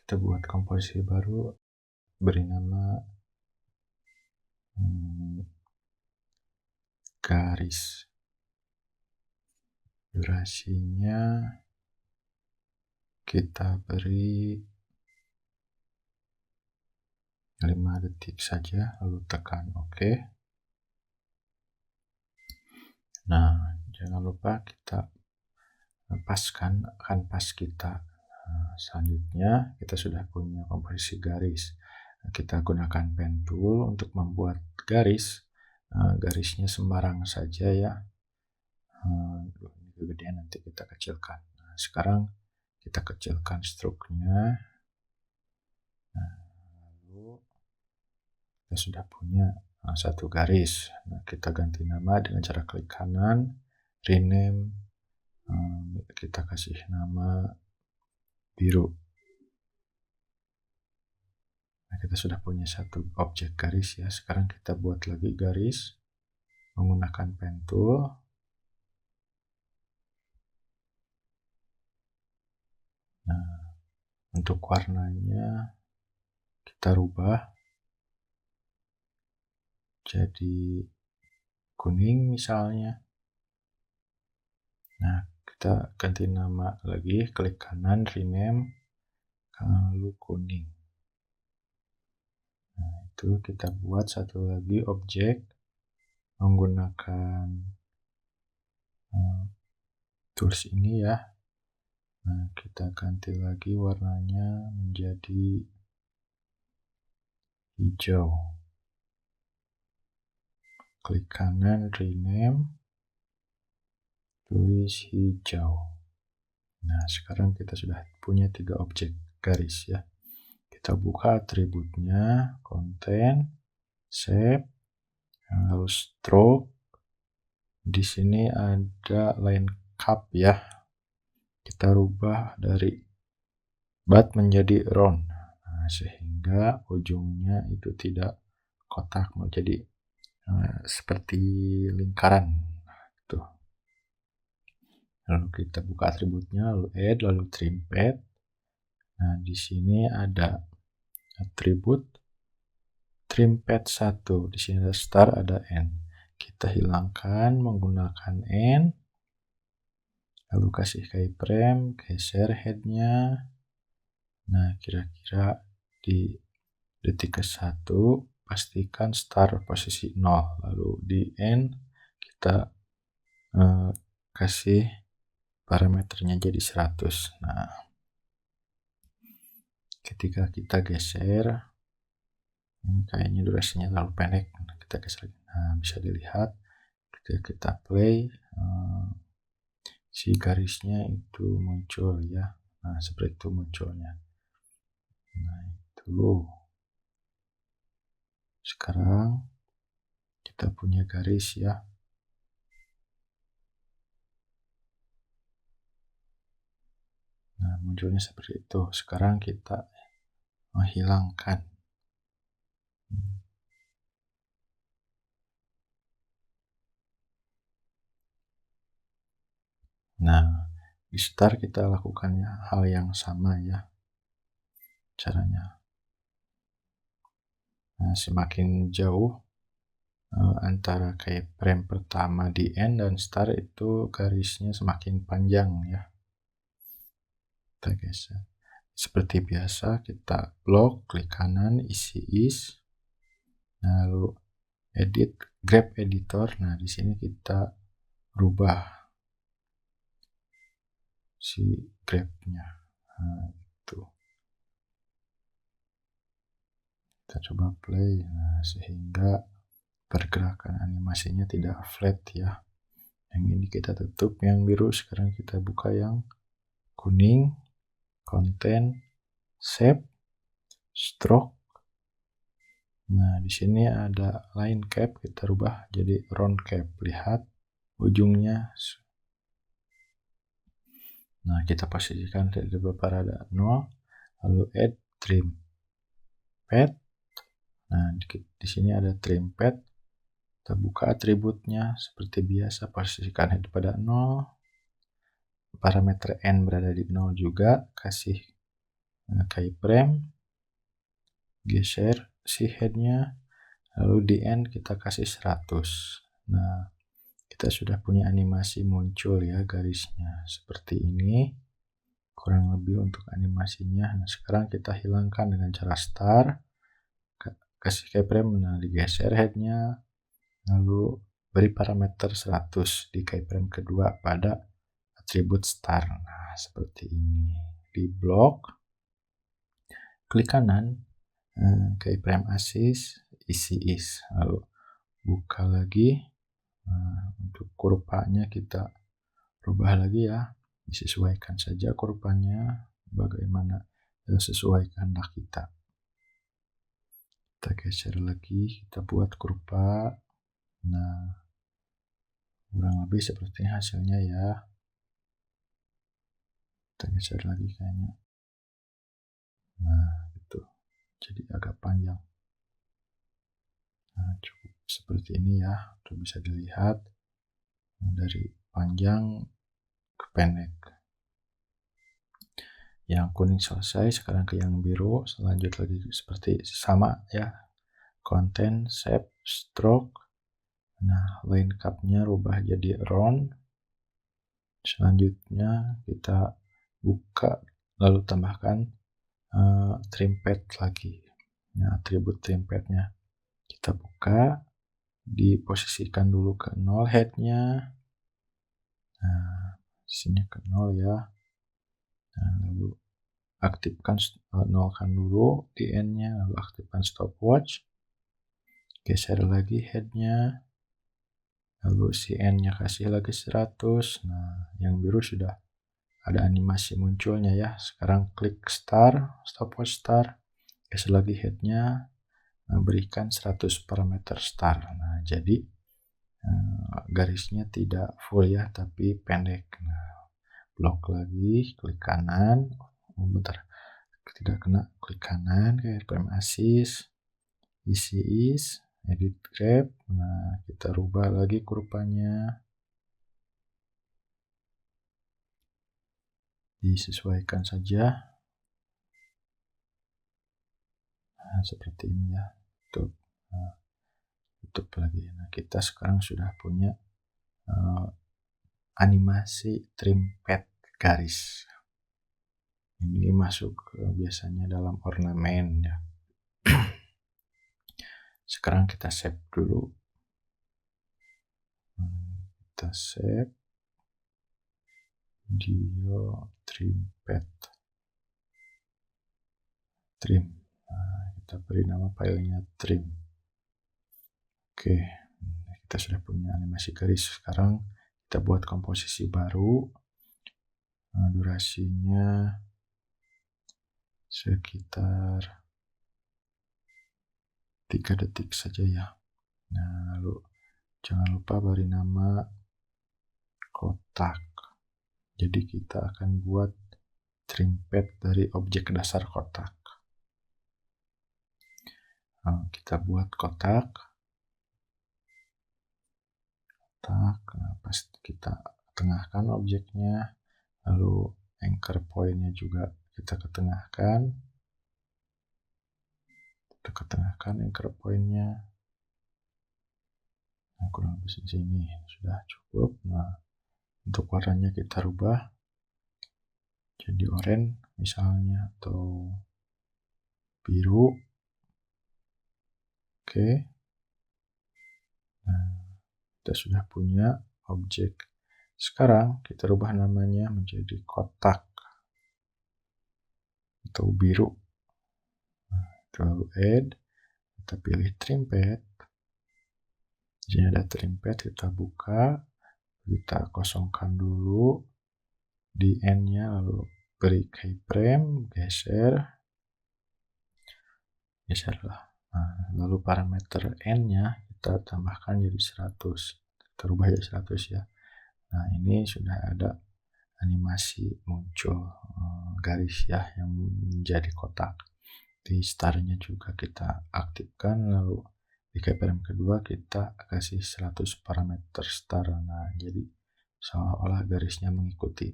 Kita buat komposisi baru, beri nama garis. Durasinya kita beri 5 detik saja, lalu tekan OK. Nah, jangan lupa kita paskan kanvas kita. Selanjutnya kita sudah punya komposisi garis. Kita gunakan pen tool untuk membuat garis. Garisnya sembarang saja ya. Ini kegedean, nanti kita kecilkan. Nah, sekarang kita kecilkan struknya. Lalu kita sudah punya satu garis. Nah, kita ganti nama dengan cara klik kanan, rename, kita kasih nama biru. Nah, kita sudah punya satu objek garis ya. Sekarang kita buat lagi garis menggunakan pen tool. Nah, untuk warnanya kita rubah jadi kuning misalnya. Nah, kita ganti nama lagi, klik kanan, rename, lalu kuning. Nah, itu kita buat satu lagi objek menggunakan tools ini ya. Nah, kita ganti lagi warnanya menjadi hijau. Klik kanan, rename, tulis hijau. Nah, sekarang kita sudah punya 3 objek garis ya. Kita buka atributnya, konten, shape, lalu stroke. Di sini ada line cup ya. Kita rubah dari butt menjadi round. Nah, sehingga ujungnya itu tidak kotak, mau jadi seperti lingkaran. Tuh. Lalu kita buka atributnya, lalu add, lalu trim pad. Nah, di sini ada atribut trim pad 1. Di sini ada start, ada end. Kita hilangkan menggunakan end. Lalu kasih keyframe, geser headnya. Nah, kira-kira di detik ke-1 pastikan start posisi 0. Lalu di end kita kasih parameternya jadi 100. Nah, ketika kita geser, ini kayaknya durasinya terlalu pendek. Kita geser. Nah, bisa dilihat ketika kita play, si garisnya itu muncul ya. Nah, seperti itu munculnya. Nah, itu. Sekarang kita punya garis ya. Nah, munculnya seperti itu. Sekarang kita menghilangkan. Nah, di start kita lakukan hal yang sama ya. Caranya. Nah, semakin jauh antara keyframe pertama di end dan start itu garisnya semakin panjang ya. Kita geser. Seperti biasa kita blok, klik kanan, isi is. Lalu edit, grab editor. Nah, di sini kita rubah si grabnya. Nah, itu. Kita coba play. Nah, sehingga pergerakan animasinya tidak flat ya. Yang ini kita tutup yang biru, sekarang kita buka yang kuning, konten, shape, stroke. Nah, di sini ada line cap, kita rubah jadi round cap. Lihat ujungnya. Nah, kita posisikan dari beberapa ada 0, lalu add trim pad. Nah, di sini ada trim pad. Kita buka atributnya seperti biasa, posisikan head pada 0. Parameter n berada di 0 juga, kasih keyframe, geser si headnya, lalu di end kita kasih 100. Nah, kita sudah punya animasi muncul ya garisnya seperti ini kurang lebih untuk animasinya. Nah, sekarang kita hilangkan dengan cara start, kasih keyframe, nah digeser headnya, lalu beri parameter 100 di keyframe kedua pada atribut start. Nah, seperti ini. Di blok, klik kanan, keyframe assist, isi is, lalu buka lagi. Nah, untuk kurvanya kita rubah lagi ya, disesuaikan saja kurvanya bagaimana sesuai kehendak kita. Kita geser lagi, kita buat kurva. Nah, kurang lebih seperti hasilnya ya. Kita geser lagi kayaknya. Nah, itu jadi agak panjang. Nah, cukup seperti ini ya, itu bisa dilihat dari panjang ke pendek. Yang kuning selesai, sekarang ke yang biru. Selanjut lagi seperti sama ya, content, shape, stroke. Nah, line cupnya rubah jadi round. Selanjutnya kita buka lalu tambahkan trim pad lagi. Nah, atribut trim padnya kita buka, diposisikan dulu ke 0 headnya. Nah, sini ke 0 ya. Nah, lalu aktifkan, nolkan dulu di end-nya, lalu aktifkan stopwatch. Geser lagi headnya, lalu si end-nya kasih lagi 100. Nah, yang biru sudah ada animasi munculnya ya. Sekarang klik start, stopwatch start, geser lagi headnya, berikan 100 parameter start. Nah, jadi garisnya tidak full ya, tapi pendek. Nah, blok lagi, klik kanan, bentar, tidak kena, klik kanan, keyframe assist, isi is, edit graph. Nah, kita rubah lagi kurvanya, disesuaikan saja. Nah, seperti ini ya. Tutup lagi. Nah, kita sekarang sudah punya animasi trim pad garis. Ini masuk biasanya dalam ornamen ya. Sekarang kita save dulu. Kita save video trim pad trim. Nah, kita beri nama filenya trim. Oke, kita sudah punya animasi garis. Sekarang kita buat komposisi baru. Nah, durasinya sekitar 3 detik saja ya. Nah, lalu jangan lupa beri nama kotak. Jadi kita akan buat trim pad dari objek dasar kotak. Nah, kita buat kotak. Nah, pas kita tengahkan objeknya, lalu anchor point-nya juga kita ketengahkan. Kita ketengahkan anchor point-nya. Nah, kurang lebih sini sudah cukup. Nah, untuk warnanya kita rubah jadi oranye misalnya, atau biru. Oke. Nah, kita sudah punya objek. Sekarang kita rubah namanya menjadi kotak atau biru. Nah, lalu add, kita pilih trim pad. Di sini ada trim pad, kita buka, kita kosongkan dulu di end-nya, lalu beri keyframe, geserlah. Nah, lalu parameter n-nya kita tambahkan jadi 100. Kita rubah jadi 100 ya. Nah, ini sudah ada animasi muncul garis ya yang menjadi kotak. Di start-nya juga kita aktifkan, lalu di keyframe kedua kita kasih 100 parameter start. Nah, jadi seolah-olah garisnya mengikuti.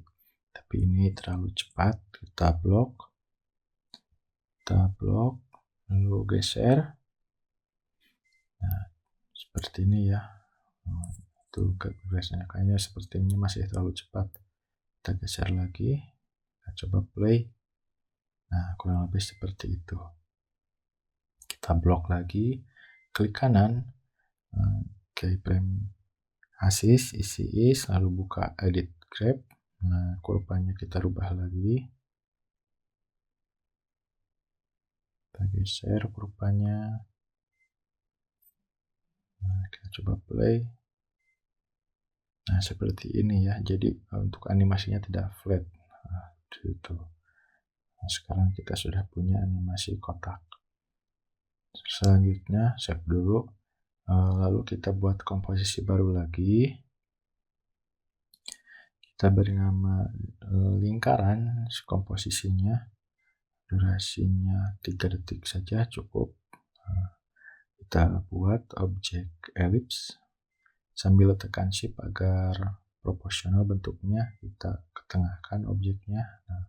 Tapi ini terlalu cepat, kita blok. kita blok, lalu geser. Nah, seperti ini ya. Itu progresnya kayaknya seperti ini masih terlalu cepat. Kita geser lagi, kita coba play. Nah, kurang lebih seperti itu. Kita blok lagi, klik kanan, keyframe assist, isi is, lalu buka edit graph. Nah, kurvanya kita rubah lagi. Kita geser kurvanya. Nah, kita coba play. Nah, seperti ini ya. Jadi untuk animasinya tidak flat. Nah, itu. Nah, sekarang kita sudah punya animasi kotak. Selanjutnya save dulu. Lalu kita buat komposisi baru lagi. Kita beri nama lingkaran komposisinya. Durasinya 3 detik saja cukup. Kita buat objek ellipse sambil tekan shift agar proporsional bentuknya. Kita ketengahkan objeknya. Nah,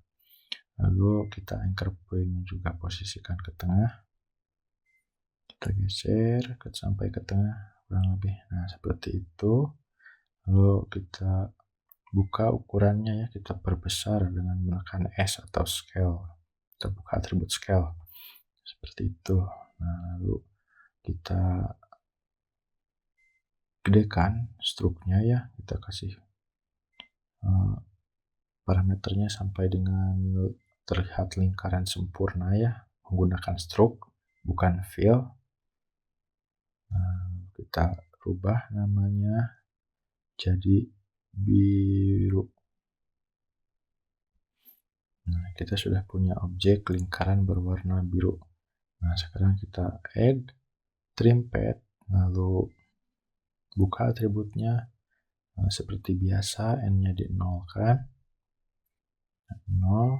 lalu kita anchor point juga posisikan ke tengah. Kita geser sampai ke tengah kurang lebih. Nah, seperti itu. Lalu kita buka ukurannya ya, kita perbesar dengan menekan S atau scale. Kita buka atribut scale. Seperti itu. Nah, lalu kita gedekan struknya ya, kita kasih parameternya sampai dengan terlihat lingkaran sempurna ya, menggunakan stroke bukan fill. Nah, kita rubah namanya jadi biru. Nah, kita sudah punya objek lingkaran berwarna biru. Nah, sekarang kita add trim pad, lalu buka atributnya. Nah, seperti biasa n-nya dinolkan. 0.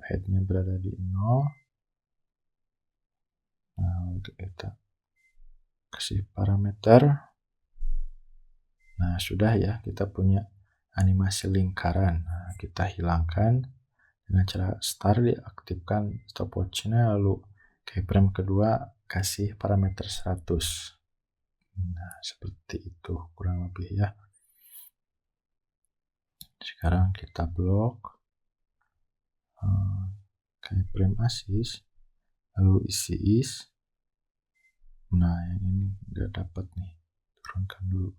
Head-nya berada di 0. Nah, kita kasih parameter. Nah, sudah ya, kita punya animasi lingkaran. Nah, kita hilangkan dengan cara start, diaktifkan stopwatch-nya, lalu keyframe kedua kasih parameter 100. Nah, seperti itu kurang lebih ya. Sekarang kita blok keyframe assist, lalu isi is. Nah, yang ini nggak dapat nih, turunkan dulu.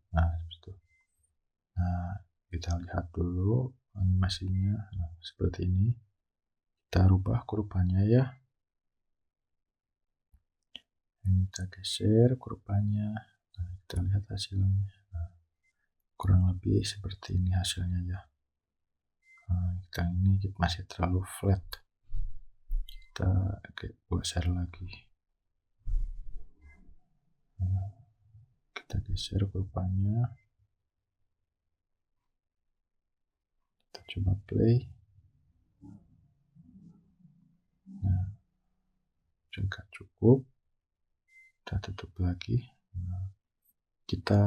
Nah, seperti itu. Nah, kita lihat dulu animasinya. Nah, seperti ini. Kita rubah kurvanya ya. Ini kita geser kurvanya. Nah, kita lihat hasilnya. Nah, kurang lebih seperti ini hasilnya ya. Nah, ini masih terlalu flat. Kita geser lagi. Nah, kita geser kurvanya. Kita coba play. Nah, juga cukup. Kita tutup lagi. Nah, kita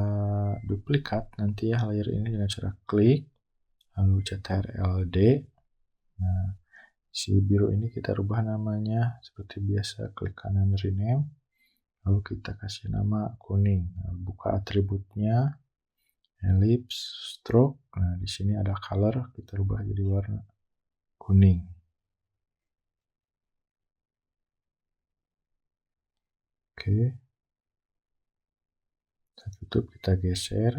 duplikat nanti ya layer ini dengan cara klik, lalu CTRL-D. Nah, si biru ini kita rubah namanya seperti biasa, klik kanan rename, lalu kita kasih nama kuning. Lalu buka atributnya, ellipse, stroke. Nah, di sini ada color, kita rubah jadi warna kuning. Oke. Kita tutup, kita geser.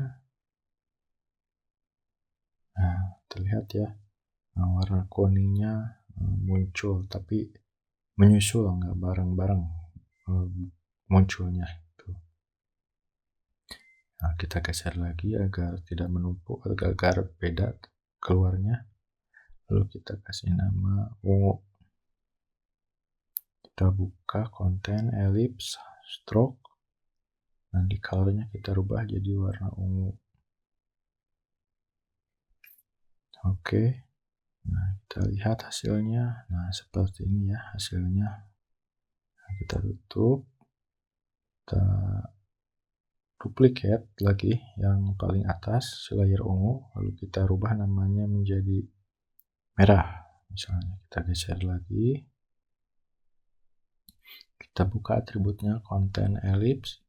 Nah, terlihat ya, warna kuningnya muncul, tapi menyusul, nggak bareng-bareng munculnya. Nah, kita geser lagi agar tidak menumpuk, agar beda keluarnya. Lalu kita kasih nama ungu. Kita buka konten, ellipse, stroke. Nah, di colornya kita rubah jadi warna ungu. Oke. Nah, kita lihat hasilnya. Nah, seperti ini ya hasilnya. Nah, kita tutup. Kita duplicate lagi yang paling atas, layer ungu. Lalu kita rubah namanya menjadi merah. Misalnya kita geser lagi, kita buka atributnya konten ellipse,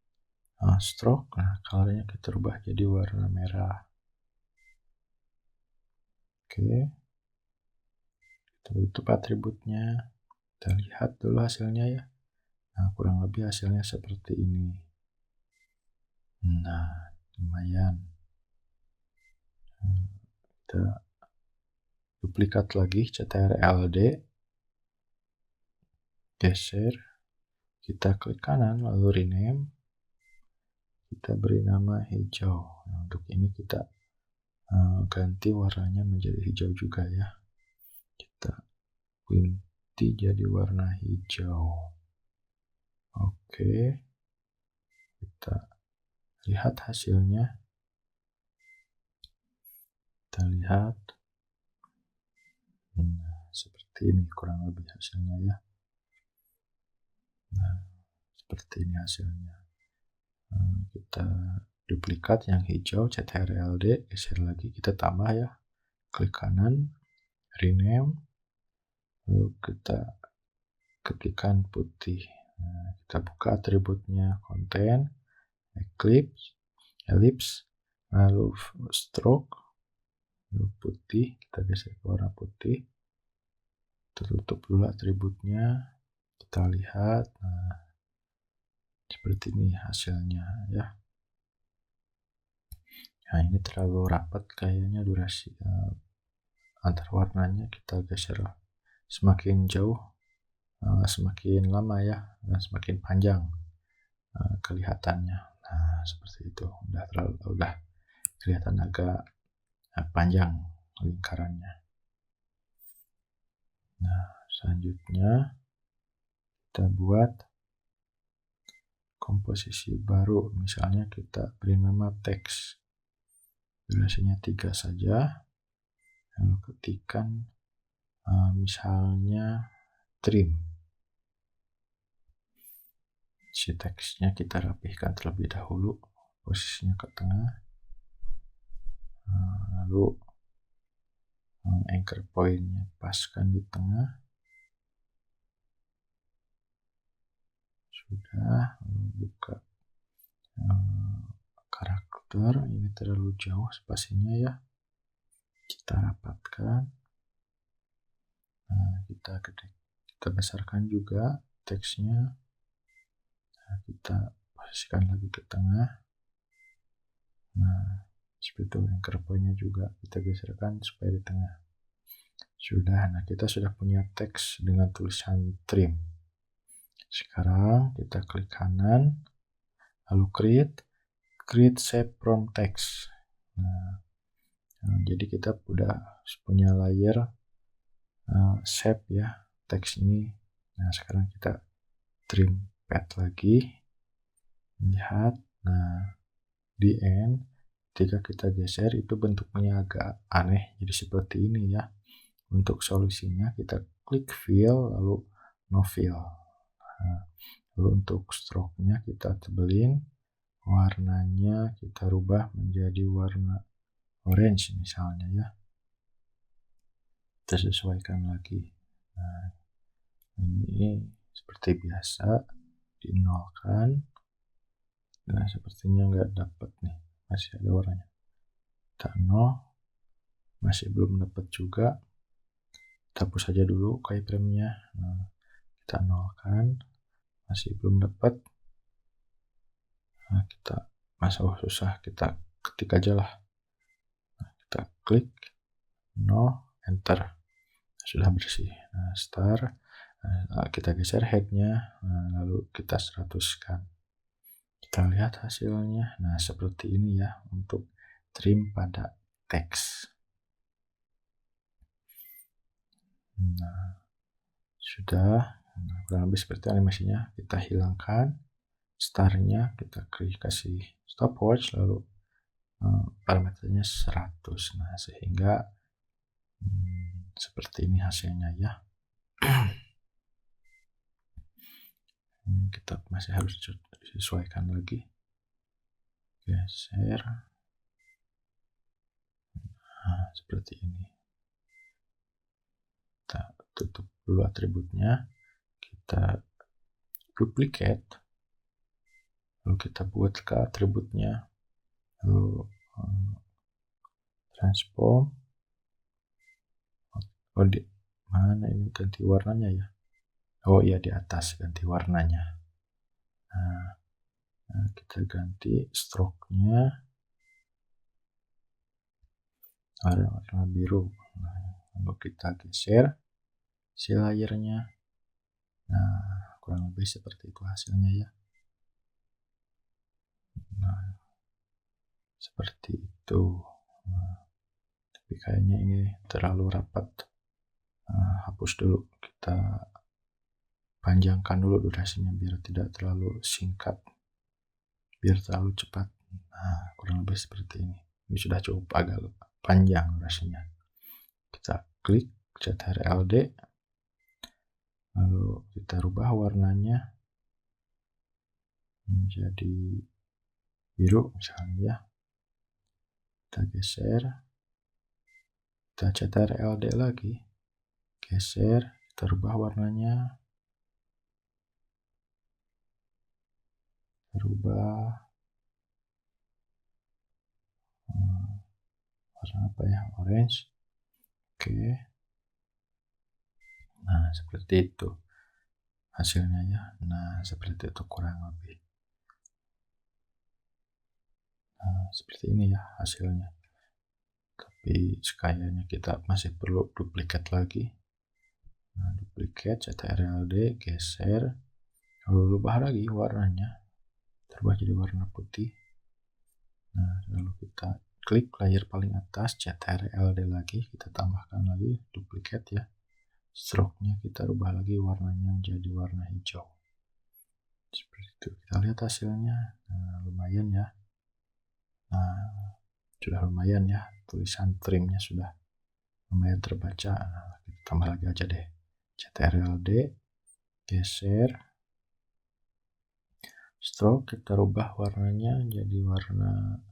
stroke. Nah, colornya kita rubah jadi warna merah. Oke, kita tutup atributnya, kita lihat dulu hasilnya ya. Nah, kurang lebih hasilnya seperti ini. Nah, lumayan. Kita duplikat lagi CTRL-D, geser, kita klik kanan lalu rename, kita beri nama hijau. Nah, untuk ini kita ganti warnanya menjadi hijau juga ya. Kita ganti jadi warna hijau. Oke, kita lihat hasilnya. Kita lihat, nah, seperti ini kurang lebih hasilnya ya. Nah, seperti ini hasilnya. Kita duplikat yang hijau, CTRL-D, geser lagi, kita tambah ya. Klik kanan, rename, lalu kita ketikkan putih. Nah, kita buka atributnya konten, ellipse, lalu stroke, lalu putih, kita geser ke warna putih. Kita tutup dulu atributnya, kita lihat. Nah, seperti ini hasilnya ya. Nah, ini terlalu rapat kayaknya durasi antar warnanya, kita geser semakin jauh, semakin lama ya, dan semakin panjang kelihatannya. Nah, seperti itu. Udah kelihatan agak panjang lingkarannya. Nah, selanjutnya kita buat komposisi baru. Misalnya kita beri nama teks, durasinya 3 saja, lalu ketikkan misalnya trim. Si teksnya kita rapihkan terlebih dahulu, posisinya ke tengah, lalu anchor point-nya paskan di tengah. Sudah, lalu buka karakter, ini terlalu jauh spasinya ya, kita rapatkan. Nah, kita besarkan juga teksnya. Nah, kita posisikan lagi ke tengah. Nah, seperti itu, anchor point-nya juga kita geserkan supaya di tengah. Sudah, nah kita sudah punya teks dengan tulisan trim. Sekarang kita klik kanan, lalu create shape from text. Nah, jadi kita udah punya layer shape ya, teks ini. Nah, sekarang kita trim pad lagi, lihat. Nah, di end, ketika kita geser itu bentuknya agak aneh, jadi seperti ini ya. Untuk solusinya kita klik fill lalu no fill. Nah, lalu untuk stroke-nya kita tebelin, warnanya kita rubah menjadi warna orange misalnya ya. Kita sesuaikan lagi. Nah, ini seperti biasa dinolkan. Nah, sepertinya nggak dapat nih, masih ada warnanya. Kita nol, masih belum dapat juga. Kita hapus saja dulu keyframe-nya. Nah, kita nolkan, masih belum dapat. Nah, kita susah, kita ketik aja lah. Nah, kita klik no, enter. Sudah bersih. Nah, start. Nah, kita geser head-nya, lalu kita 100-kan. Kita lihat hasilnya. Nah, seperti ini ya untuk trim pada teks. Nah, sudah. Nah, kurang lebih seperti animasinya. Kita hilangkan start-nya, kita kasih stopwatch, lalu parameternya 100. Nah, sehingga seperti ini hasilnya ya. Kita masih harus sesuaikan lagi, geser. Nah, seperti ini. kita tutup dulu atributnya, kita duplicate, lalu kita buat ke atributnya, lalu transform. Oh, di mana ini ganti warnanya ya? Oh iya, di atas ganti warnanya. Nah, kita ganti stroke-nya warna biru. Lalu kita geser si layernya. Nah, kurang lebih seperti itu hasilnya ya. Nah, seperti itu. Nah, tapi kayaknya ini terlalu rapat. Hapus dulu, kita panjangkan dulu durasinya biar tidak terlalu singkat, biar terlalu cepat. Nah, kurang lebih seperti ini. Ini sudah cukup agak panjang durasinya. Kita klik CTRL-D, lalu kita rubah warnanya menjadi biru misalnya ya. Kita geser, kita CTRL-D lagi, geser, kita rubah warnanya, rubah warna apa ya, orange. Oke. Nah, seperti itu hasilnya ya. Nah, seperti itu kurang lebih. Nah, seperti ini ya hasilnya. Tapi kayaknya kita masih perlu duplikat lagi. Nah, duplikat, CTRL-D, geser, lalu rubah lagi warnanya, terubah jadi warna putih. Nah, lalu kita klik layer paling atas, CTRL-D lagi, kita tambahkan lagi duplikat ya. Stroke-nya kita rubah lagi warnanya menjadi warna hijau. Seperti itu. Kita lihat hasilnya. Nah, lumayan ya. Nah, sudah lumayan ya. Tulisan trimnya sudah lumayan terbaca. Nah, kita tambah lagi aja deh. CTRL-D, geser, stroke, kita rubah warnanya jadi warna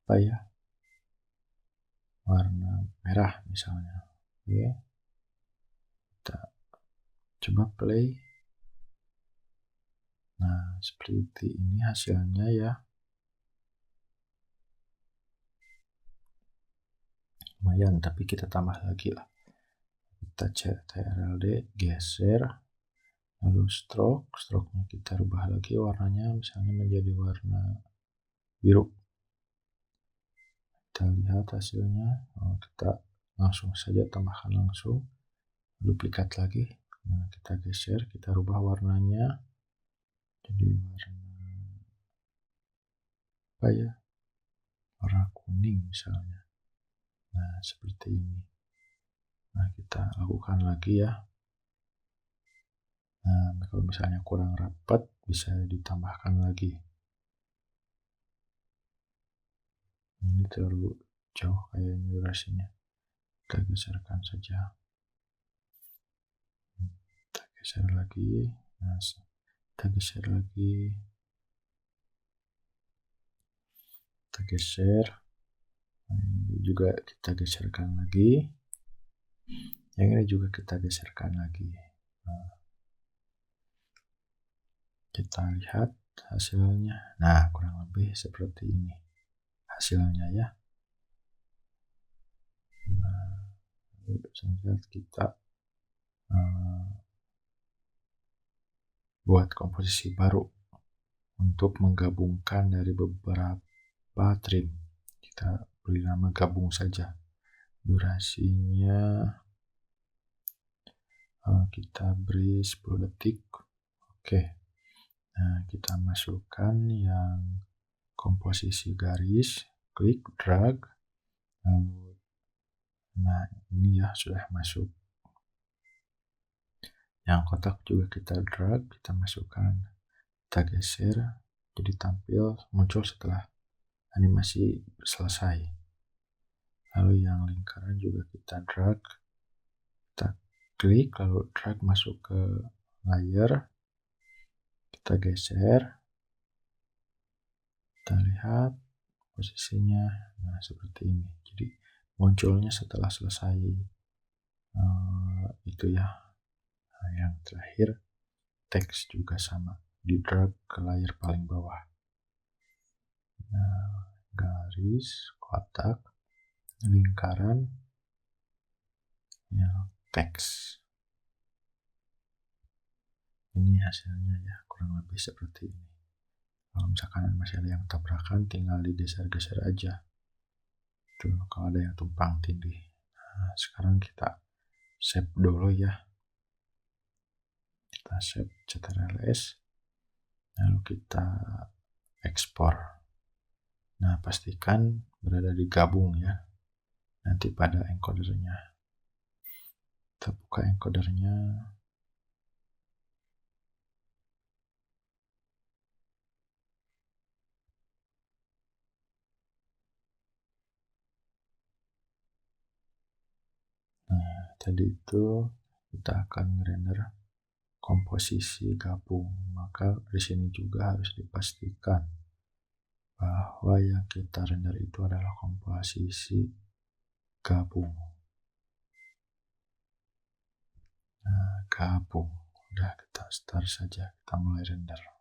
apa ya, warna merah misalnya. Oke, kita coba play. Nah, seperti ini hasilnya ya. Lumayan, tapi kita tambah lagi lah. Kita CTRL-D, geser, lalu stroke-nya kita rubah lagi warnanya misalnya menjadi warna biru. Kita lihat hasilnya. Kita langsung saja tambahkan langsung, duplikat lagi. Nah, kita geser, kita rubah warnanya jadi warna apa ya, warna kuning misalnya. Nah, seperti ini. Nah, kita lakukan lagi ya. Nah, kalau misalnya kurang rapat bisa ditambahkan lagi. Ini terlalu jauh kayaknya durasinya. Kita geserkan saja. Kita geser lagi. Nah, kita geser lagi. Kita geser. Nah, ini juga kita geserkan lagi. Yang ini juga kita geserkan lagi. Nah, kita lihat hasilnya. Nah, kurang lebih seperti ini hasilnya ya. Nah, lihat kita buat komposisi baru untuk menggabungkan dari beberapa trim. Kita beri nama gabung saja. Durasinya kita beri 10 detik. Oke. Nah, kita masukkan yang komposisi garis, klik, drag. Nah, ini ya sudah masuk. Yang kotak juga kita drag, kita masukkan, kita geser, jadi tampil muncul setelah animasi selesai. Lalu yang lingkaran juga kita drag, kita klik, lalu drag masuk ke layer, kita geser, kita lihat posisinya. Nah, seperti ini. Jadi munculnya setelah selesai Itu ya. Nah, yang terakhir teks juga sama, di drag ke layar paling bawah. Nah, garis, kotak, lingkaran, ya, teks. Ini hasilnya ya, kurang lebih seperti ini. Kalau misalkan masih ada yang tabrakan, tinggal digeser-geser aja. Tuh, kalau ada yang tumpang tindih. Nah, sekarang kita save dulu ya. Kita save ctrls, lalu kita ekspor. Nah, pastikan berada di gabung ya, nanti pada encodernya. Kita buka encodernya. Nah, tadi itu kita akan render komposisi gabung, maka di sini juga harus dipastikan bahwa yang kita render itu adalah komposisi gabung. Nah, gabung. Udah, kita start saja, kita mulai render.